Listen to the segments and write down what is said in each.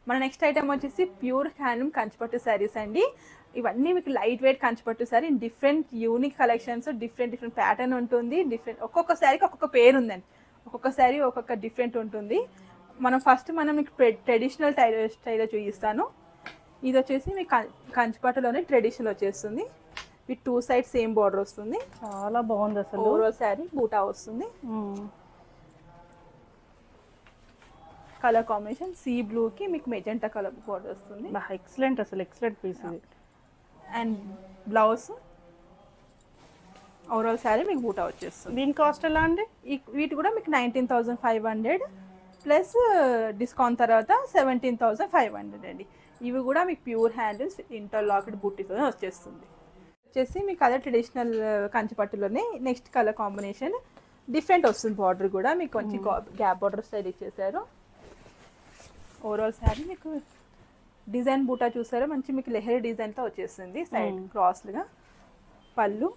మన next item వచ్చేసి pure handloom కంచిపట్టు శారీస్ అండి. ఇవన్నీ మీకు లైట్ వెయిట్ కంచిపట్టు sari, different unique collections, different pattern ఉంటుంది. డిఫరెంట్ ఒక్కొక్క శారీకి ఒక్కొక్క పేరు ఉందండి, ఒక్కొక్క శారీ ఒక్కొక్క డిఫరెంట్ ఉంటుంది. మనం మీకు ట్రెడిషనల్ స్టైల్లో చూపిస్తాను. ఇది వచ్చేసి మీకు కంచిపట్టులోనే ట్రెడిషనల్ వచ్చేస్తుంది. విత్ 2 సైడ్ సేమ్ బార్డర్ వస్తుంది. చాలా బాగుంది అసలు. ఓవరాల్ శారీ బూటా వస్తుంది. కలర్ కాంబినేషన్ సీ బ్లూ కి మీకు మెజెంటా కలర్ బార్డర్ వస్తుంది. ఎక్సలెంట్, అసలు ఎక్సలెంట్ పీస్ ఇది. అండ్ బ్లౌజ్ ఓవరాల్ శారీ మీకు బూటా వచ్చేస్తుంది. దీని కాస్ట్ ఎలా అండి? వీటి కూడా మీకు 19,500 ప్లస్ డిస్కౌంట్ తర్వాత 17,500 అండి. ఇవి కూడా మీకు ప్యూర్ హ్యాండిల్స్ ఇంటర్లాక్డ్ బూటీతో వచ్చేస్తుంది. వచ్చేసి మీకు అదే ట్రెడిషనల్ కంచిపట్టులోనే నెక్స్ట్ కలర్ కాంబినేషన్ డిఫరెంట్ వస్తుంది. బార్డర్ కూడా మీకు కొంచెం గ్యాప్ బార్డర్ స్టైల్ ఇచ్చేసారు. ఓవరాల్ శారీ మీకు డిజైన్ బూటా చూసారా, మంచి మీకు లెహరీ డిజైన్తో వచ్చేస్తుంది. సైడ్ క్రాస్లుగా పళ్ళు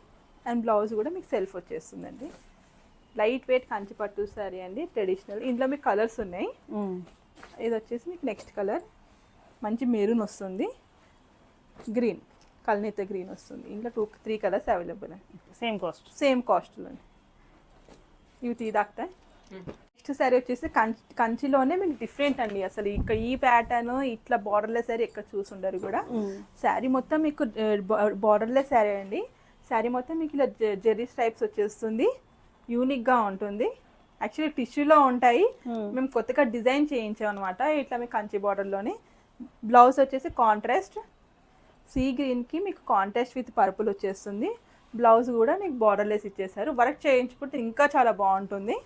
అండ్ బ్లౌజ్ కూడా మీకు సెల్ఫ్ వచ్చేస్తుందండి. లైట్ వెయిట్ కంచిపట్టు శారీ అండి, ట్రెడిషనల్. ఇందులో మీకు కలర్స్ ఉన్నాయి. ఇది వచ్చేసి మీకు నెక్స్ట్ కలర్ మంచి మెరూన్ వస్తుంది, గ్రీన్ కల్నేత గ్రీన్ వస్తుంది. ఇంట్లో 2-3 కలర్స్ అవైలబుల్ అండి. సేమ్ కాస్ట్లో ఇవి తీదాక్తాయి. నెక్స్ట్ శారీ వచ్చేసి కంచిలోనే మీకు డిఫరెంట్ అండి. అసలు ఇక్కడ ఈ ప్యాటర్న్ ఇట్లా బార్డర్లెస్ శారీ ఎక్కడ చూసుండరు కూడా. శారీ మొత్తం మీకు బార్డర్లెస్ శారీ అండి. శారీ మొత్తం మీకు ఇలా జెర్రీ స్ట్రైప్స్ వచ్చేస్తుంది. యూనిక్గా ఉంటుంది. యాక్చువల్లీ టిష్యూలో ఉంటాయి, మేము కొత్తగా డిజైన్ చేయించాం అనమాట. ఇట్లా మీకు కంచి బార్డర్లోనే. బ్లౌజ్ వచ్చేసి కాంట్రాస్ట్ సీ గ్రీన్కి మీకు కాంట్రాస్ట్ విత్ పర్పుల్ వచ్చేస్తుంది. బ్లౌజ్ కూడా మీకు బార్డర్లెస్ ఇచ్చేసారు. వర్క్ చేయించుకుంటే ఇంకా చాలా బాగుంటుంది.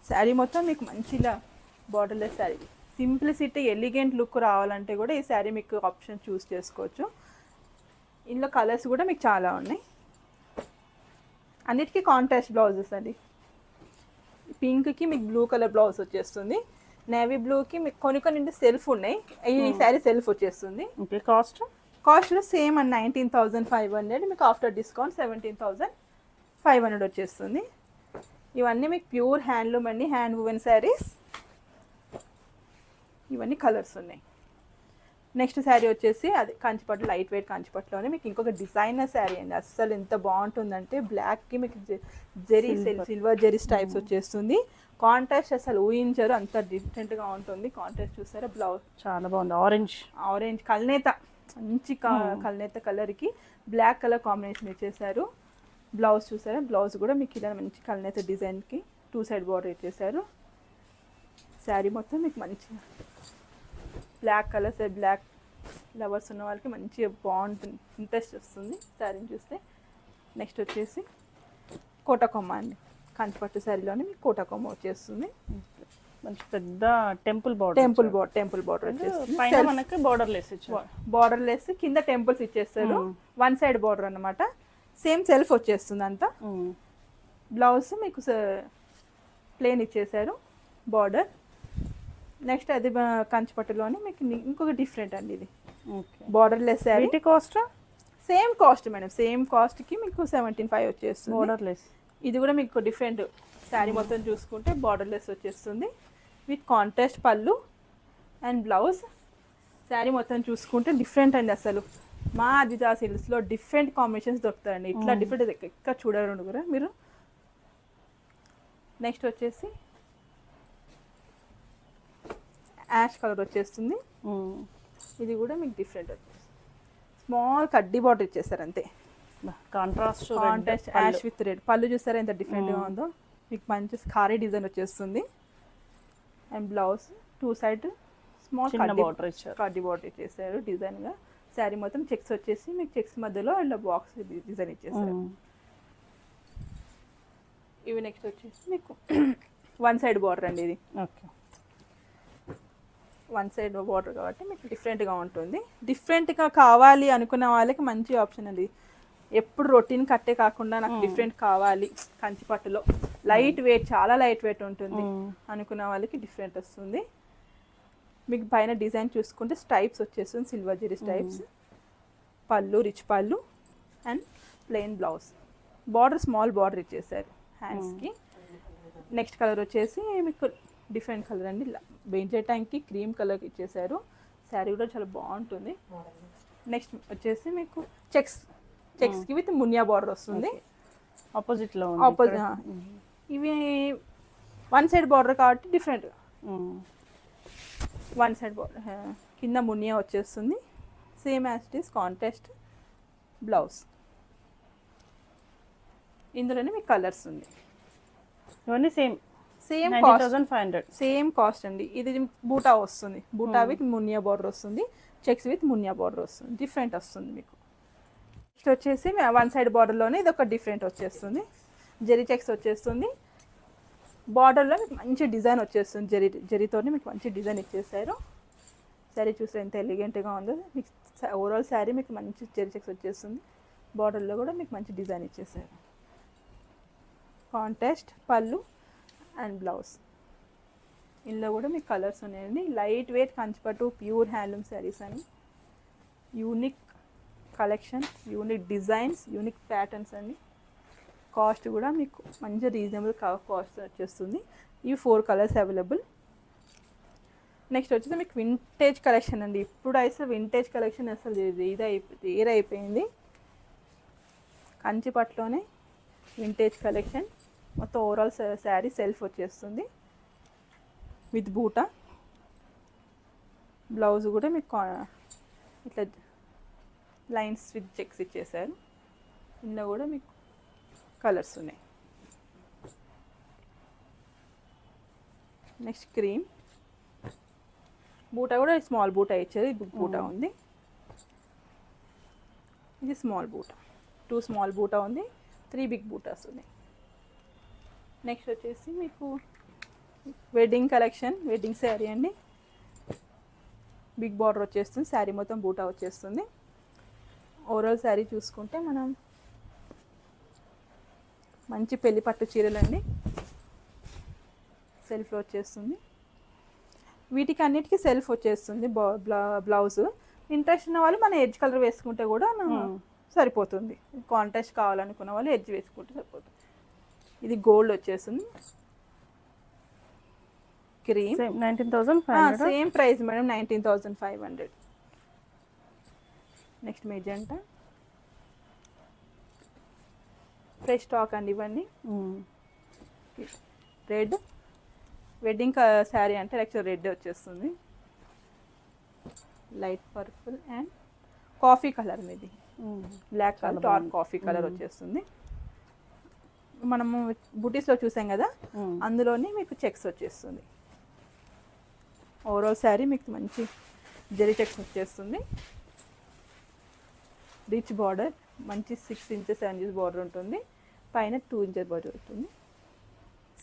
శారీ మొత్తం మీకు మంచిగా borderless sari, simplicity elegant look రావాలంటే కూడా ఈ శారీ మీకు ఆప్షన్ చూస్ చేసుకోవచ్చు. ఇందులో కలర్స్ కూడా మీకు చాలా ఉన్నాయి. అన్నిటికీ కాంట్రాస్ట్ బ్లౌజెస్ అండి. పింక్కి మీకు బ్లూ కలర్ బ్లౌజ్ వచ్చేస్తుంది. నేవీ బ్లూకి మీకు కొన్ని సెల్ఫ్ ఉన్నాయి. ఈ శారీ సెల్ఫ్ వచ్చేస్తుంది. కాస్ట్ సేమ్ అండ్ 19,500, మీకు ఆఫ్టర్ డిస్కౌంట్ 17,500 వచ్చేస్తుంది. ఇవన్నీ మీకు ప్యూర్ హ్యాండ్లూమ్ అండి, హ్యాండ్ వూవెన్ శారీస్. ఇవన్నీ కలర్స్ ఉన్నాయి. నెక్స్ట్ శారీ వచ్చేసి అది కంచిపట్టు, లైట్ వెయిట్ కంచిపట్టులోనే మీకు ఇంకొక డిజైనర్ శారీ అండి. అస్సలు ఎంత బాగుంటుందంటే బ్లాక్కి మీకు జెరీ సిల్వర్ జెరీ స్టైప్స్ వచ్చేస్తుంది. కాంట్రాస్ట్ అసలు ఊహించారు, అంత డిఫరెంట్గా ఉంటుంది. కాంట్రాస్ట్ చూసారా, బ్లౌజ్ చాలా బాగుంది. ఆరెంజ్ కల్నేత, మంచి కల్నేత కలర్కి బ్లాక్ కలర్ కాంబినేషన్ ఇచ్చేసారు. బ్లౌజ్ చూసారా, బ్లౌజ్ కూడా మీకు ఇలా మంచి కల్నేత డిజైన్కి 2 సైడ్ బార్డర్ ఇచ్చేసారు. శారీ మొత్తం మీకు మంచి బ్లాక్ కలర్, బ్లాక్ లవర్స్ ఉన్న వాళ్ళకి మంచిగా బాగుంటుంది, ఇంట్రెస్ట్ వస్తుంది శారీని చూస్తే. నెక్స్ట్ వచ్చేసి కోటకొమ్మ అండి. కంచిపట్టు శారీలోనే మీకు కోటకొమ్మ వచ్చేస్తుంది. మంచి పెద్ద టెంపుల్ బార్డర్ వచ్చేస్తుంది. మనకి బార్డర్లెస్ కింద టెంపుల్స్ ఇచ్చేస్తారు. 1 సైడ్ బార్డర్ అన్నమాట. సేమ్ సెల్ఫ్ వచ్చేస్తుంది అంతా. బ్లౌజ్ మీకు ప్లేన్ ఇచ్చేసారు బార్డర్. నెక్స్ట్ అది కంచిపట్టులోనే మీకు ఇంకొక డిఫరెంట్ అండి. ఇది borderless sari. Cost same cost madam, same కాస్ట్కి మీకు 17,500 వచ్చేస్తుంది. బార్డర్లెస్. ఇది కూడా మీకు డిఫరెంట్ శారీ మొత్తం చూసుకుంటే బార్డర్లెస్ వచ్చేస్తుంది విత్ కాంట్రాస్ట్ పళ్ళు అండ్ బ్లౌజ్. శారీ మొత్తం చూసుకుంటే డిఫరెంట్ అండి. అసలు మా అదితా సిల్క్స్లో డిఫరెంట్ కాంబినేషన్స్ దొరుకుతాయండి. ఇట్లా డిఫరెంట్ ఎక్కడ చూడరు కూడా మీరు. నెక్స్ట్ వచ్చేసి యాష్ కలర్ వచ్చేస్తుంది. ఇది కూడా మీకు డిఫరెంట్ వచ్చేస్తుంది. స్మాల్ కడ్డీ బార్డర్ ఇచ్చేస్తారు అంతే. Contrast ash with red. పళ్ళు చూస్తారా ఎంత డిఫరెంట్గా ఉందో. మీకు మంచి ఖారీ డిజైన్ వచ్చేస్తుంది. అండ్ బ్లౌజ్ 2 సైడ్ స్మాల్ కడ్డీ బార్డర్ ఇచ్చేసారు డిజైన్గా. శారీ మొత్తం చెక్స్ వచ్చేసి మీకు చెక్స్ మధ్యలో ఇలా బాక్స్ డిజైన్ ఇచ్చేసారు. ఇవి నెక్స్ట్ వచ్చేసి మీకు 1 సైడ్ బార్డర్ అండి. ఇది ఓకే, 1 సైడ్ బార్డర్ కాబట్టి మీకు డిఫరెంట్గా ఉంటుంది. డిఫరెంట్గా కావాలి అనుకున్న వాళ్ళకి మంచి ఆప్షన్ అండి. ఎప్పుడు రొటీన్ కట్టే కాకుండా నాకు డిఫరెంట్ కావాలి, కంచిపట్టులో లైట్ వెయిట్, చాలా లైట్ వెయిట్ ఉంటుంది అనుకున్న వాళ్ళకి డిఫరెంట్ వస్తుంది. మీకు పైన డిజైన్ చూసుకుంటే స్ట్రైప్స్ వచ్చేస్తుంది, సిల్వర్ జెరీ స్ట్రైప్స్. పళ్ళు రిచ్ పళ్ళు and plain blouse. Border small border ఇచ్చేసారు హ్యాండ్స్కి. నెక్స్ట్ కలర్ వచ్చేసి మీకు డిఫరెంట్ కలర్ అండి, బెంచే ట్యాంక్కి క్రీమ్ కలర్ ఇచ్చేసారు. శారీ కూడా చాలా బాగుంటుంది. నెక్స్ట్ వచ్చేసి మీకు చెక్స్కి విత్ మునియా బార్డర్ వస్తుంది. ఆపోజిట్లో ఇవి వన్ సైడ్ బార్డర్ కాబట్టి డిఫరెంట్. వన్ సైడ్ బార్డర్ కింద మునియా వచ్చేస్తుంది. Same as it is contrast blouse. ఇందులోనే మీకు కలర్స్ ఉంది. ఇవన్నీ సేమ్ సేమ్ 90,500. సేమ్ కాస్ట్ అండి. ఇది బూటా వస్తుంది, బూటా విత్ మునియా బార్డర్ వస్తుంది, చెక్స్ విత్ మునియా బార్డర్ వస్తుంది, డిఫరెంట్ వస్తుంది మీకు. నెక్స్ట్ వచ్చేసి వన్ సైడ్ బార్డర్లోనే ఇది ఒక డిఫరెంట్ వచ్చేస్తుంది. జెరీ చెక్స్ వచ్చేస్తుంది. బార్డర్లో మీకు మంచి డిజైన్ వచ్చేస్తుంది. జరీతోనే మీకు మంచి డిజైన్ ఇచ్చేసారు. శారీ చూస్తే ఎంత ఎలిగెంట్గా ఉందో. మీకు ఓవరాల్ శారీ మీకు మంచి జెరీ చెక్స్ వచ్చేస్తుంది. బార్డర్లో కూడా మీకు మంచి డిజైన్ ఇచ్చేసారు. కాంట్రాస్ట్ పళ్ళు అండ్ బ్లౌజ్. ఇందులో కూడా మీకు కలర్స్ ఉన్నాయండి. లైట్ వెయిట్ కంచిపట్టు ప్యూర్ హ్యాండ్లూమ్ శారీస్ అని, unique collection, unique designs, unique patterns అండి. కాస్ట్ కూడా మీకు మంచి రీజనబుల్ కాస్ట్ వచ్చేస్తుంది. ఇవి 4 కలర్స్ అవైలబుల్. నెక్స్ట్ వచ్చేసి మీకు వింటేజ్ కలెక్షన్ అండి. ఇప్పుడు అయితే వింటేజ్ కలెక్షన్ అసలు రేర్ అయిపోయింది. కంచిపట్టులోనే వింటేజ్ కలెక్షన్. మొత్తం ఓవరాల్ శారీ సెల్ఫ్ వచ్చేస్తుంది విత్ బూటా. బ్లౌజ్ కూడా మీకు ఇట్లా లైన్స్ విత్ చెక్స్ ఇచ్చేసారు. ఇందులో కూడా మీకు కలర్స్ ఉన్నాయి. నెక్స్ట్ క్రీమ్ బూటా కూడా స్మాల్ బూటా ఇచ్చేది. బిగ్ బూటా ఉంది. ఇది స్మాల్ బూటా, 2 స్మాల్ బూటా ఉంది, 3 బిగ్ బూటాస్ ఉన్నాయి. నెక్స్ట్ వచ్చేసి మీకు వెడ్డింగ్ కలెక్షన్, వెడ్డింగ్ శారీ అండి. బిగ్ బార్డర్ వచ్చేస్తుంది, శారీ మొత్తం బూటా వచ్చేస్తుంది. ఓవరాల్ శారీ చూసుకుంటే మనం మంచి పెళ్లి పట్టు చీరలండి, సెల్ఫ్లో వచ్చేస్తుంది. వీటికి అన్నిటికీ సెల్ఫ్ వచ్చేస్తుంది బ్లౌజ్. ఇంట్రెస్ట్ ఉన్న వాళ్ళు మన ఎడ్జ్ కలర్ వేసుకుంటే కూడా సరిపోతుంది. కాంట్రాస్ట్ కావాలనుకున్న వాళ్ళు ఎడ్జ్ వేసుకుంటే సరిపోతుంది. ఇది గోల్డ్ వచ్చేస్తుంది. Cream 19,500. Same price madam, 19,500. Next magenta fresh stock అండి ఇవన్నీ. రెడ్ వెడ్డింగ్ శారీ అంటే యాక్చువల్ రెడ్ వచ్చేస్తుంది. Light purple and coffee colour మీది, black colour dark coffee colour వచ్చేస్తుంది. మనము బుటీస్లో చూసాం కదా, అందులోనే మీకు చెక్స్ వచ్చేస్తుంది. ఓవరాల్ శారీ మీకు మంచి జరీ చెక్స్ వచ్చేస్తుంది. రిచ్ బార్డర్, మంచి 6 ఇంచెస్ 7 ఇంచెస్ బార్డర్ ఉంటుంది. పైన 2 ఇంచెస్ బార్డర్ ఉంటుంది.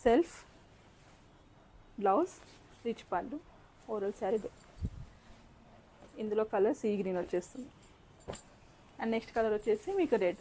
సెల్ఫ్ బ్లౌజ్, రిచ్ పళ్ళు, ఓవరాల్ శారీ. ఇందులో కలర్ సీ గ్రీన్ వచ్చేస్తుంది. అండ్ నెక్స్ట్ కలర్ వచ్చేసి మీకు రెడ్.